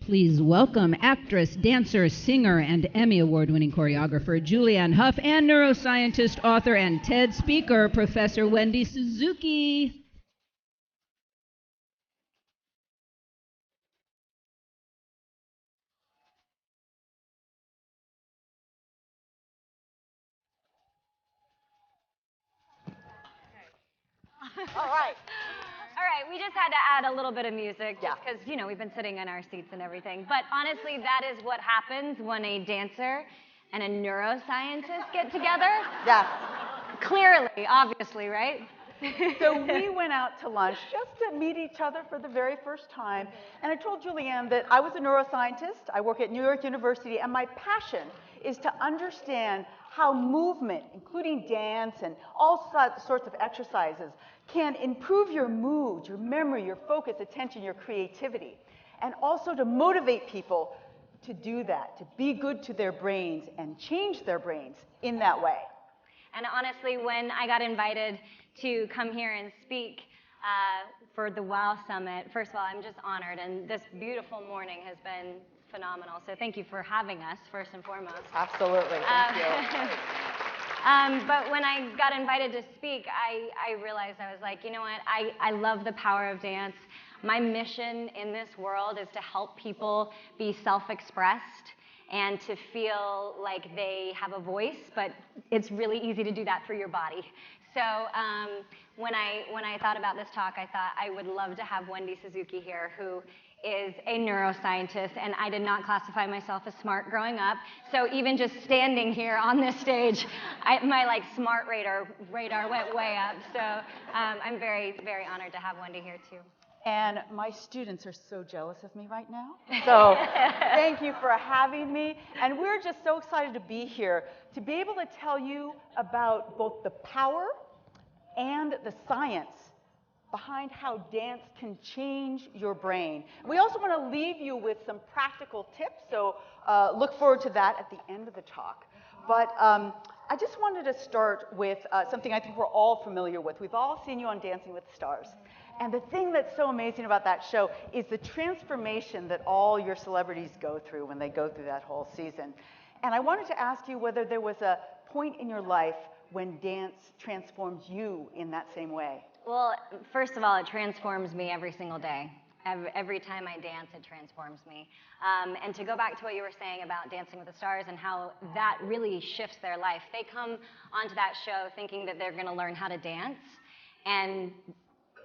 Please welcome actress, dancer, singer, and Emmy Award-winning choreographer Julianne Hough and neuroscientist, author, and TED speaker, Professor Wendy Suzuki. All right. All right, we just had to add a little bit of music just because, you know, we've been sitting in our seats and everything. But honestly, that is what happens when a dancer and a neuroscientist get together. Yes. Clearly, obviously, right? So we went out to lunch just to meet each other for the very first time. And I told Julianne that I was a neuroscientist. I work at New York University, and my passion is to understand how movement, including dance and all sorts of exercises, can improve your mood, your memory, your focus, attention, your creativity, and also to motivate people to do that, to be good to their brains and change their brains in that way. And honestly, when I got invited to come here and speak for the WOW Summit, first of all, I'm just honored, and this beautiful morning has been phenomenal. So thank you for having us, first and foremost. Absolutely, thank you. But when I got invited to speak, I realized, I was like, you know what, I love the power of dance. My mission in this world is to help people be self-expressed and to feel like they have a voice, but it's really easy to do that through your body. So when I thought about this talk, I thought I would love to have Wendy Suzuki here, who is a neuroscientist, and I did not classify myself as smart growing up. So even just standing here on this stage, my smart radar went way up. So I'm very, very honored to have Wendy here too. And my students are so jealous of me right now. So thank you for having me. And we're just so excited to be here, to be able to tell you about both the power and the science behind how dance can change your brain. We also want to leave you with some practical tips, so look forward to that at the end of the talk. But I just wanted to start with something I think we're all familiar with. We've all seen you on Dancing with the Stars. And the thing that's so amazing about that show is the transformation that all your celebrities go through when they go through that whole season. And I wanted to ask you whether there was a point in your life when dance transformed you in that same way. Well, first of all, it transforms me every single day. Every time I dance, it transforms me. And to go back to what you were saying about Dancing with the Stars and how that really shifts their life. They come onto that show thinking that they're going to learn how to dance, and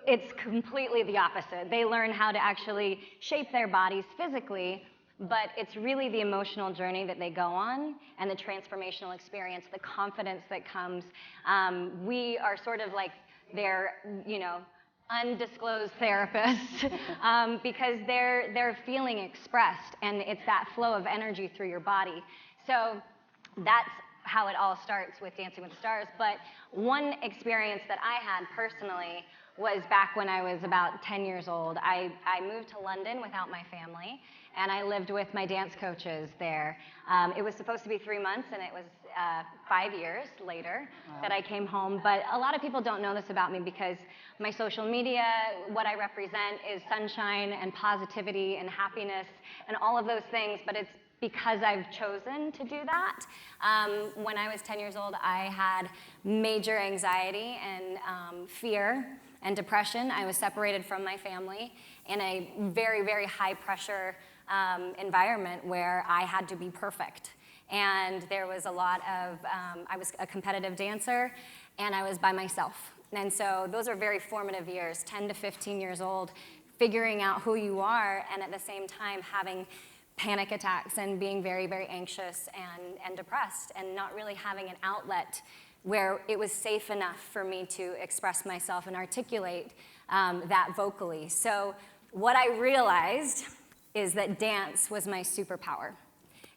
it's completely the opposite. They learn how to actually shape their bodies physically, but it's really the emotional journey that they go on and the transformational experience, the confidence that comes. We are sort of like their, undisclosed therapists because they're feeling expressed, and it's that flow of energy through your body. So that's how it all starts with Dancing with the Stars. But one experience that I had personally was back when I was about 10 years old. I moved to London without my family, and I lived with my dance coaches there. It was supposed to be 3 months, and it was 5 years later that I came home. But a lot of people don't know this about me because my social media, what I represent is sunshine and positivity and happiness and all of those things, but it's because I've chosen to do that. When I was 10 years old, I had major anxiety and fear and depression. I was separated from my family in a very, very high pressure environment where I had to be perfect. And there was a lot of, I was a competitive dancer, and I was by myself. And so those are very formative years, 10 to 15 years old, figuring out who you are, and at the same time having panic attacks and being very, very anxious and depressed, and not really having an outlet where it was safe enough for me to express myself and articulate that vocally. So what I realized is that dance was my superpower,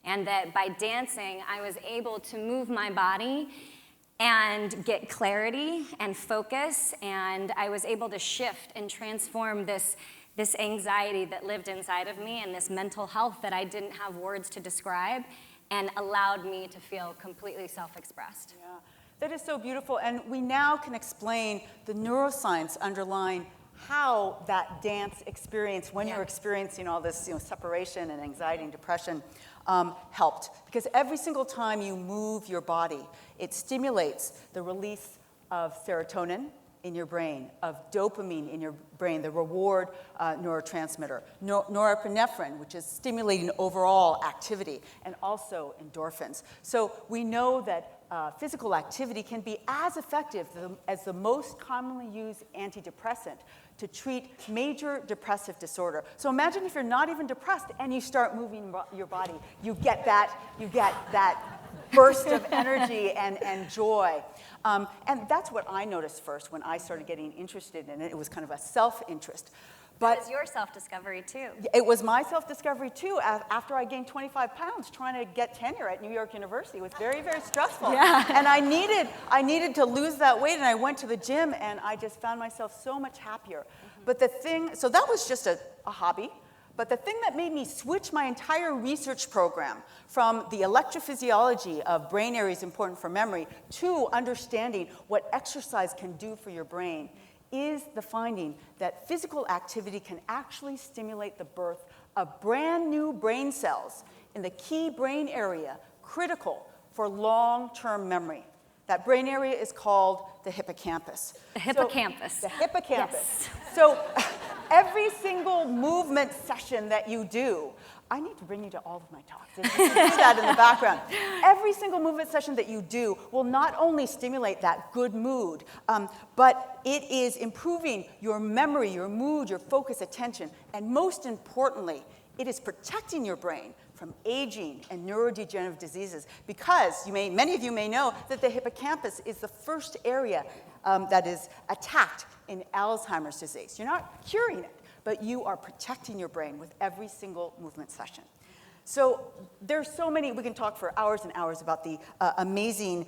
and that by dancing, I was able to move my body and get clarity and focus, and I was able to shift and transform this anxiety that lived inside of me and this mental health that I didn't have words to describe, and allowed me to feel completely self-expressed. Yeah, that is so beautiful. And we now can explain the neuroscience underlying how that dance experience, when you're experiencing all this separation and anxiety and depression, helped. Because every single time you move your body, it stimulates the release of serotonin in your brain, of dopamine in your brain, the reward neurotransmitter, norepinephrine, which is stimulating overall activity, and also endorphins. So we know that physical activity can be as effective as the most commonly used antidepressant to treat major depressive disorder. So imagine if you're not even depressed and you start moving your body, you get that burst of energy and joy. And that's what I noticed first when I started getting interested in it. It was kind of a self-interest. But it was your self-discovery, too. It was my self-discovery, too, after I gained 25 pounds trying to get tenure at New York University. It was very, very stressful. Yeah. And I needed to lose that weight, and I went to the gym, and I just found myself so much happier. But so that was just a hobby. But the thing that made me switch my entire research program from the electrophysiology of brain areas important for memory to understanding what exercise can do for your brain is the finding that physical activity can actually stimulate the birth of brand new brain cells in the key brain area critical for long-term memory. That brain area is called the hippocampus. The hippocampus. The hippocampus. Yes. So every single movement session that you do, I need to bring you to all of my talks. You can see that in the background. Every single movement session that you do will not only stimulate that good mood, but it is improving your memory, your mood, your focus, attention, and most importantly, it is protecting your brain from aging and neurodegenerative diseases because many of you may know that the hippocampus is the first area that is attacked in Alzheimer's disease. You're not curing it, but you are protecting your brain with every single movement session. So there's so many, we can talk for hours and hours about the amazing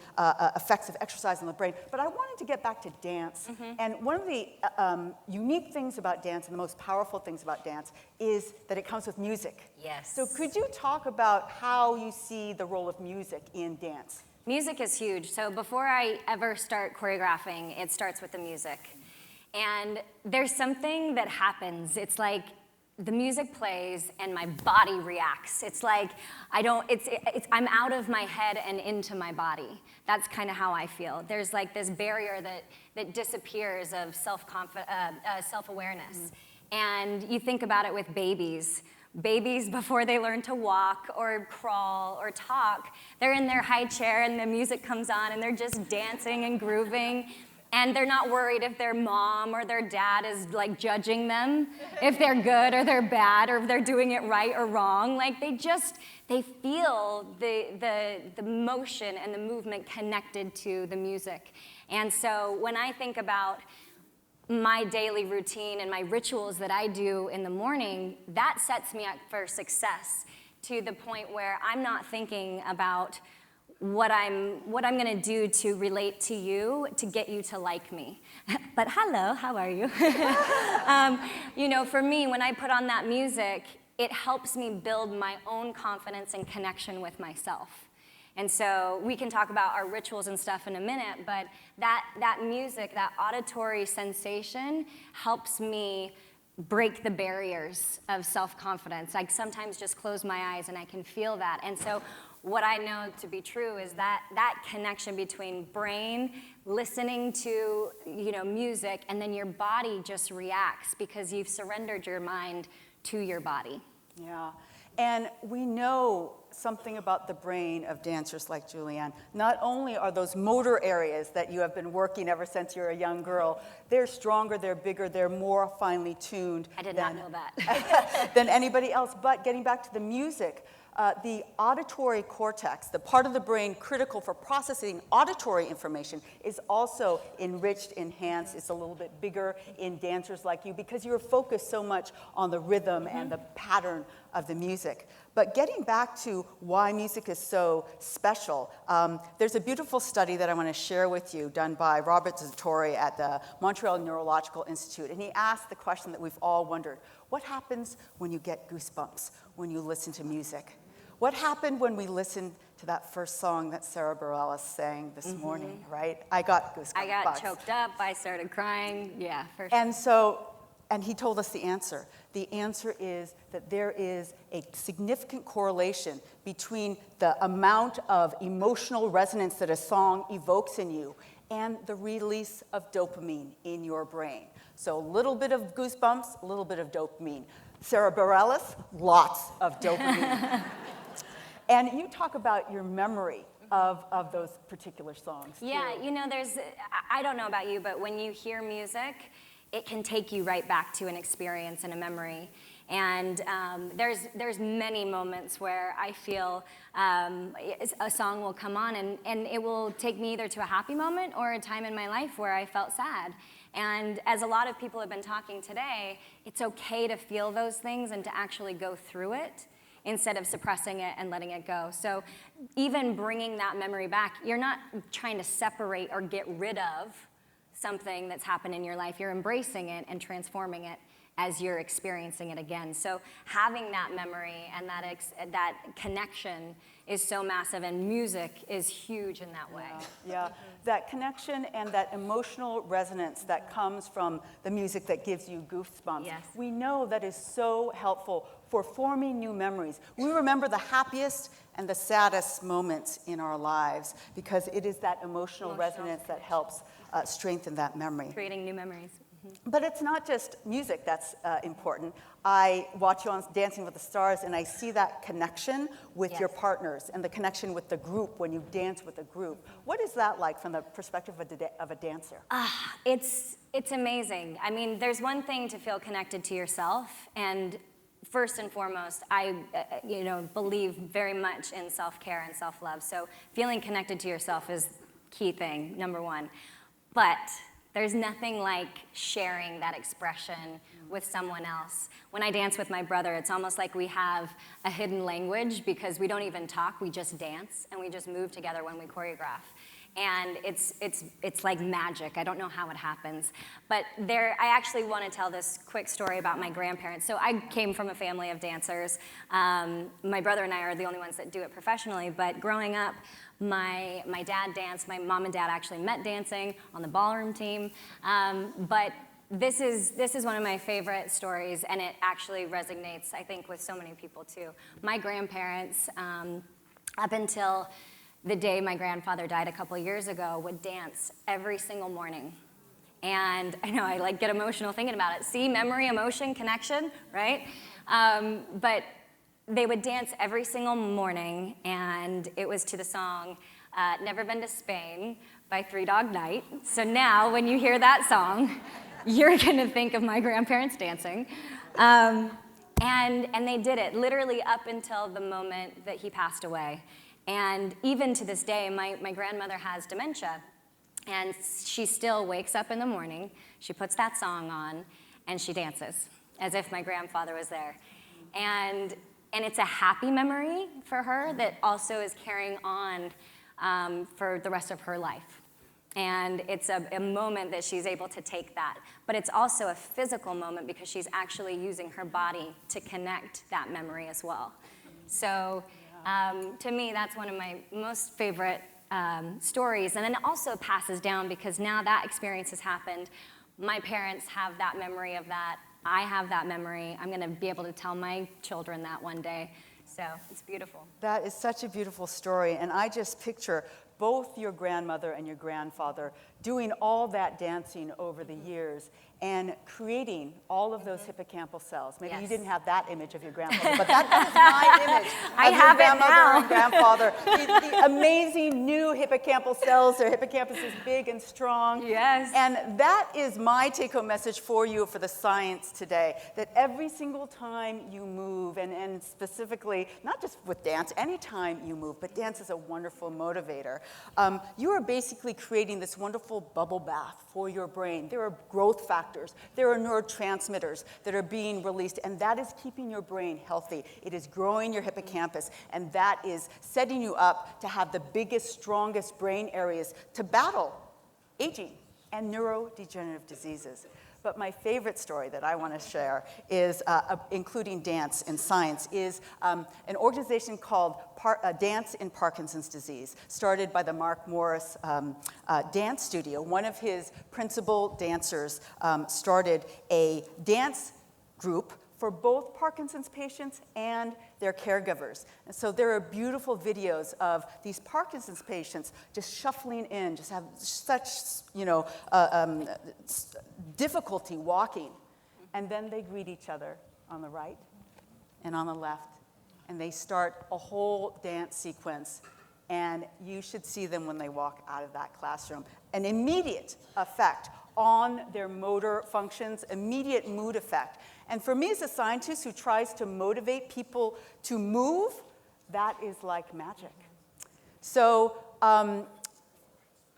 effects of exercise on the brain, but I wanted to get back to dance. And one of the unique things about dance and the most powerful things about dance is that it comes with music. Yes. So could you talk about how you see the role of music in dance? Music is huge. So before I ever start choreographing, it starts with the music. And there's something that happens. It's like the music plays and my body reacts. It's like I'm out of my head and into my body. That's kind of how I feel. There's like this barrier that disappears of self-awareness. And you think about it with babies. Babies, before they learn to walk or crawl or talk, they're in their high chair and the music comes on and they're just dancing and grooving. And they're not worried if their mom or their dad is like judging them, if they're good or they're bad, or if they're doing it right or wrong. Like they feel the motion and the movement connected to the music. And so when I think about my daily routine and my rituals that I do in the morning, that sets me up for success to the point where I'm not thinking about what I'm going to do to relate to you to get you to like me. But hello, how are you? For me, when I put on that music, it helps me build my own confidence and connection with myself. And so we can talk about our rituals and stuff in a minute, but that music, that auditory sensation helps me break the barriers of self-confidence. I sometimes just close my eyes and I can feel that. And so what I know to be true is that connection between brain, listening to music, and then your body just reacts because you've surrendered your mind to your body. Yeah, and we know something about the brain of dancers like Julianne. Not only are those motor areas that you have been working ever since you're a young girl, they're stronger, they're bigger, they're more finely tuned. I did not know that. Than anybody else. But getting back to the music, the auditory cortex, the part of the brain critical for processing auditory information, is also enriched, enhanced. It's a little bit bigger in dancers like you because you're focused so much on the rhythm and the pattern of the music. But getting back to why music is so special, there's a beautiful study that I want to share with you done by Robert Zatorre at the Montreal Neurological Institute. And he asked the question that we've all wondered: what happens when you get goosebumps when you listen to music? What happened when we listened to that first song that Sarah Bareilles sang this morning, right? I got goosebumps. I got choked up, I started crying, yeah, for sure. And so And he told us the answer. The answer is that there is a significant correlation between the amount of emotional resonance that a song evokes in you and the release of dopamine in your brain. So a little bit of goosebumps, a little bit of dopamine. Cerebralis, lots of dopamine. And you talk about your memory of those particular songs, Yeah, too. you know, I don't know about you, but when you hear music, it can take you right back to an experience and a memory. And there's many moments where I feel a song will come on and it will take me either to a happy moment or a time in my life where I felt sad. And as a lot of people have been talking today, it's okay to feel those things and to actually go through it instead of suppressing it and letting it go. So even bringing that memory back, you're not trying to separate or get rid of something that's happened in your life. You're embracing it and transforming it as you're experiencing it again. So having that memory and that connection is so massive, and music is huge in that way. Yeah, that connection and that emotional resonance that comes from the music that gives you goosebumps. Yes. We know that is so helpful for forming new memories. We remember the happiest and the saddest moments in our lives because it is that emotional resonance that helps strengthen that memory. Creating new memories. But it's not just music that's important. I watch you on Dancing with the Stars, and I see that connection with your partners and the connection with the group when you dance with a group. What is that like from the perspective of a dancer? It's amazing. I mean, there's one thing to feel connected to yourself, and first and foremost, I believe very much in self-care and self-love. So feeling connected to yourself is key thing, number one. But there's nothing like sharing that expression with someone else. When I dance with my brother, it's almost like we have a hidden language because we don't even talk, we just dance and we just move together when we choreograph. And it's like magic. I don't know how it happens. But I actually want to tell this quick story about my grandparents. So I came from a family of dancers. My brother and I are the only ones that do it professionally, but growing up, my dad danced. My mom and dad actually met dancing on the ballroom team. But this is one of my favorite stories, and it actually resonates, I think, with so many people too. My grandparents, up until the day my grandfather died a couple years ago, would dance every single morning. And I know I get emotional thinking about it. See, memory, emotion, connection, right? But they would dance every single morning, and it was to the song Never Been to Spain by Three Dog Night. So now when you hear that song, you're gonna think of my grandparents dancing. And they did it literally up until the moment that he passed away. And even to this day, my grandmother has dementia, and she still wakes up in the morning, she puts that song on, and she dances as if my grandfather was there. And it's a happy memory for her that also is carrying on for the rest of her life. And it's a moment that she's able to take that. But it's also a physical moment because she's actually using her body to connect that memory as well. So to me, that's one of my most favorite stories. And then it also passes down because now that experience has happened. My parents have that memory of that. I have that memory. I'm going to be able to tell my children that one day. So it's beautiful. That is such a beautiful story. And I just picture both your grandmother and your grandfather doing all that dancing over the years and creating all of those hippocampal cells. Maybe you didn't have that image of your grandfather, but that is my image I of your have grandmother it and grandfather. The amazing new hippocampal cells. Their hippocampus is big and strong. Yes. And that is my take-home message for you for the science today, that every single time you move, and specifically, not just with dance, any time you move, but dance is a wonderful motivator, you are basically creating this wonderful bubble bath for your brain. There are growth factors. There are neurotransmitters that are being released, and that is keeping your brain healthy. It is growing your hippocampus, and that is setting you up to have the biggest, strongest brain areas to battle aging and neurodegenerative diseases. But my favorite story that I want to share is, including dance in science, is an organization called Dance in Parkinson's Disease, started by the Mark Morris Dance Studio. One of his principal dancers started a dance group for both Parkinson's patients and their caregivers. And so there are beautiful videos of these Parkinson's patients just shuffling in, just have such, difficulty walking. And then they greet each other on the right and on the left, and they start a whole dance sequence. And you should see them when they walk out of that classroom. An immediate effect on their motor functions, immediate mood effect. And for me as a scientist who tries to motivate people to move, that is like magic. So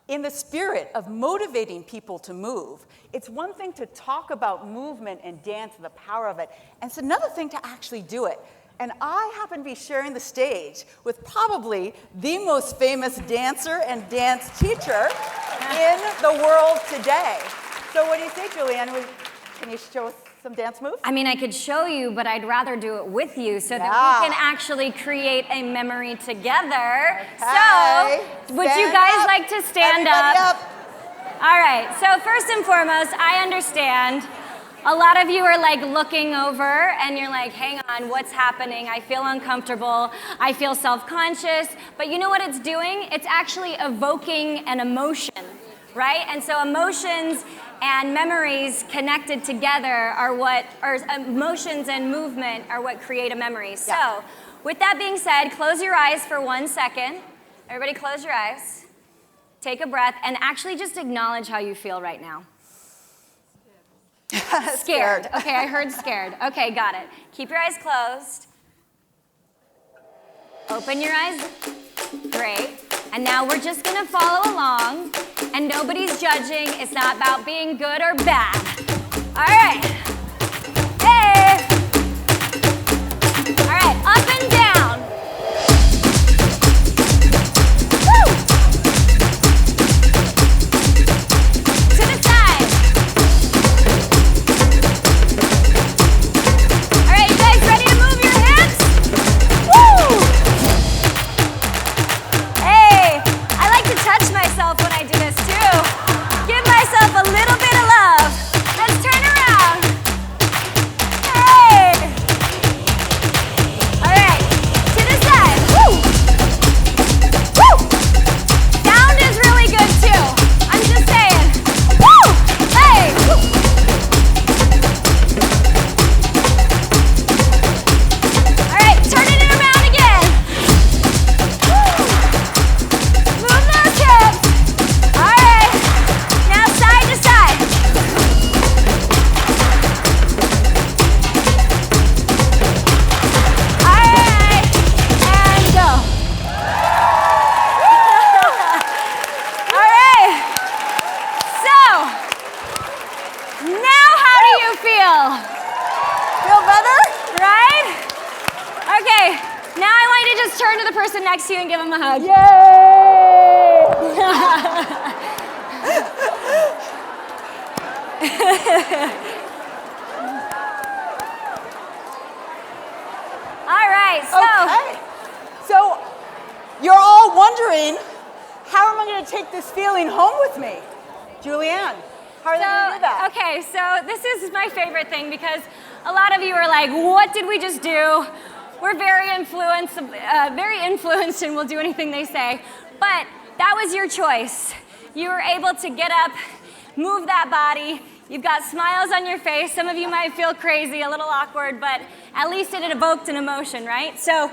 in the spirit of motivating people to move, it's one thing to talk about movement and dance and the power of it, and it's another thing to actually do it. And I happen to be sharing the stage with probably the most famous dancer and dance teacher in the world today. So what do you say, Julianne? Can you show us some dance moves? I mean, I could show you, but I'd rather do it with you so that we can actually create a memory together. Okay. So, would you guys like to stand up? All right, so first and foremost, I understand a lot of you are like looking over and you're like, hang on, what's happening? I feel uncomfortable, I feel self-conscious, but you know what it's doing? It's actually evoking an emotion, right? And so emotions and memories connected together are what, or emotions and movement are what create a memory. So, with that being said, close your eyes for 1 second. Everybody close your eyes. Take a breath and actually just acknowledge how you feel right now. Scared. Okay, I heard scared. Okay, got it. Keep your eyes closed. Open your eyes. Great. And now we're just gonna follow along, and nobody's judging. It's not about being good or bad. All right. Hey. All right, up and down. Woo. To the side. All right, you guys ready to move your hips? Woo! Hey, I like to touch myself when I do this too. Give myself a little bit of love. Let's turn around. Hey. All right, to the side. Woo. Woo. Sound is really good too. I'm just saying. Woo. Hey. Woo. All right, turning it around again. Woo. Move those hips. All right. Now side to side. All right. And go. All right. So, now how do you feel? Feel better? Right? Okay. Now I want you to just turn to the person next to you and give them a hug. All right, so Okay. So you're all wondering, how am I going to take this feeling home with me? Julianne, how are they going to do that? okay, so this is my favorite thing because a lot of you are like, what did we just do? We're very influenced and we'll do anything they say. But that was your choice. You were able to get up, move that body. You've got smiles on your face. Some of you might feel crazy, a little awkward, but at least it evoked an emotion, right? So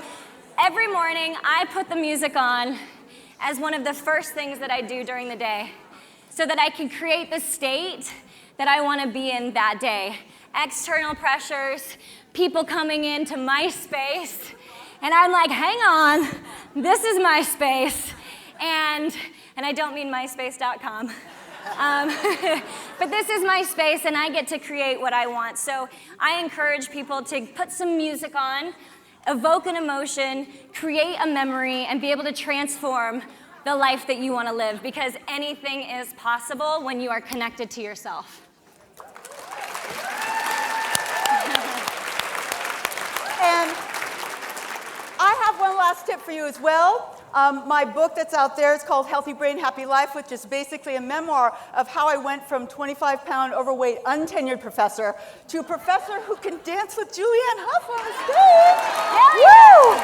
every morning I put the music on as one of the first things that I do during the day so that I can create the state that I want to be in that day. External pressures, people coming into my space, and I'm like, hang on, this is my space, and I don't mean myspace.com. But this is my space, and I get to create what I want. So I encourage people to put some music on, evoke an emotion, create a memory, and be able to transform the life that you want to live, because anything is possible when you are connected to yourself. last tip for you as well. My book that's out there is called Healthy Brain, Happy Life, which is basically a memoir of how I went from 25-pound overweight, untenured professor to a professor who can dance with Julianne Hough on the stage. Woo!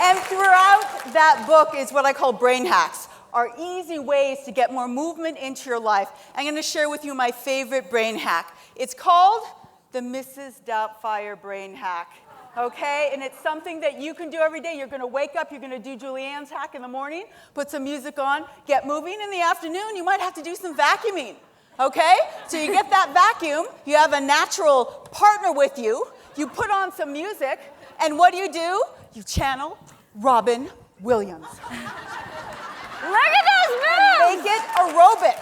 And throughout that book is what I call brain hacks, are easy ways to get more movement into your life. I'm going to share with you my favorite brain hack. It's called the Mrs. Doubtfire brain hack. Okay, and it's something that you can do every day. You're going to wake up, you're going to do Julianne's hack in the morning, put some music on, get moving. In the afternoon, you might have to do some vacuuming. Okay, so you get that vacuum, you have a natural partner with you, you put on some music, and what do? You channel Robin Williams. Look at those moves! Make it aerobic.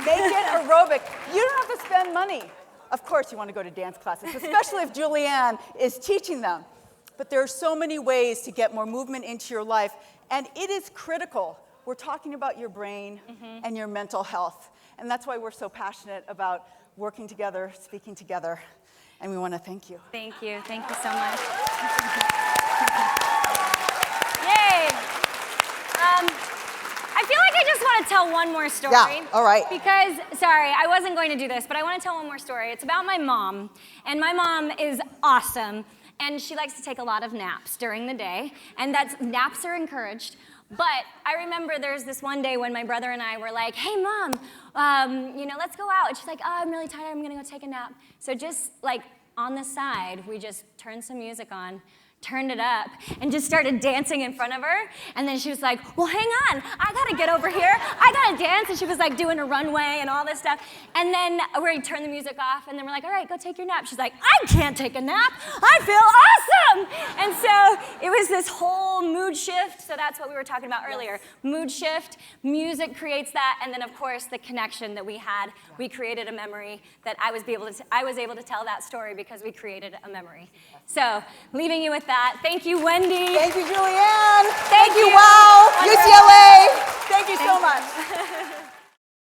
Make it aerobic. You don't have to spend money. Of course you want to go to dance classes, especially if Julianne is teaching them. But there are so many ways to get more movement into your life, and it is critical. We're talking about your brain and your mental health, and that's why we're so passionate about working together, speaking together, and we want to thank you. Thank you. Thank you so much. Yay! I feel like I just want to tell one more story. Yeah, all right. Because, sorry, I wasn't going to do this, but I want to tell one more story. It's about my mom, and my mom is awesome, and she likes to take a lot of naps during the day, and naps are encouraged. But I remember there's this one day when my brother and I were like, hey, Mom, let's go out. And she's like, oh, I'm really tired. I'm going to go take a nap. So just like on the side, we just turned some music on, turned it up, and just started dancing in front of her. And then she was like, well, hang on, I gotta get over here. I gotta dance. And she was like doing a runway and all this stuff. And then we turned the music off, and then we're like, all right, go take your nap. She's like, I can't take a nap. I feel awesome. And so it was this whole mood shift. So that's what we were talking about earlier. Mood shift, music creates that, and then of course the connection that we had. We created a memory that I was able to tell that story because we created a memory. So leaving you with that. Thank you, Wendy. Thank you, Julianne. Thank you.